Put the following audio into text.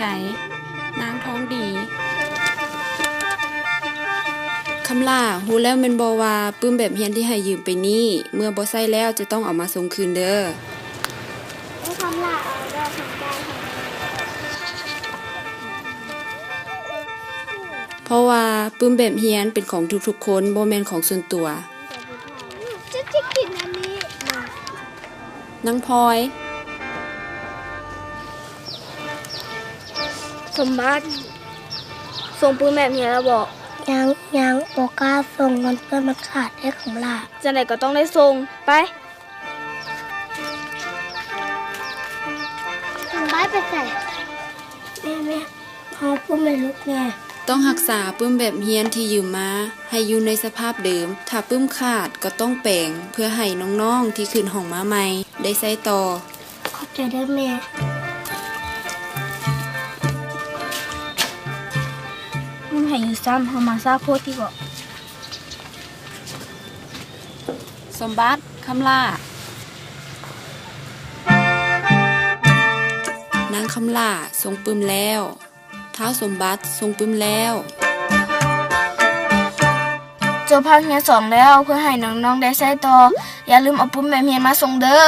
ใจนางท้องดีคำล่าฮู้แล้วแม่นบ่ว่าปื้มแบบเฮียนที่ให้ยืมไปนี้เมื่อบ่ใช้แล้วจะต้องเอามาส่งคืนเด้อไม่คำล่าเอาดอกของใจเพราะว่าปื้มแบบเฮียนเป็นของทุกๆคนบ่แม่นของส่วนตัวจะกินอันนี้นางพลอยสมบัติส่งปืนแบบนี้แล้วบอกยังบอกกล้าส่งมันเพื่อนมันขาดได้ของล่ะจะไหนก็ต้องได้ส่งไปสมบัติไปใส่แม่พอพูดไม่ลุกแม่ต้องรักษาปื้มแบบเฮียนที่ยืมมาให้อยู่ในสภาพเดิมถ้าปื้มขาดก็ต้องแปลงเพื่อให้น้องๆที่ขึ้นห้องมาใหม่ได้ใช้ต่อขอบใจด้วยแม่มึงให้อยู่ซ้ำเขามาซาโพดที่บอกสมบัติคำล่านางคำล่าทรงปื้มแล้วท้าวสมบัติทรงปื้มแล้วจบภาคเฮียน2แล้วเพื่อให้น้องๆได้ใช้ต่ออย่าลืมเอาปื้มแบบเฮียนมาส่งเด้อ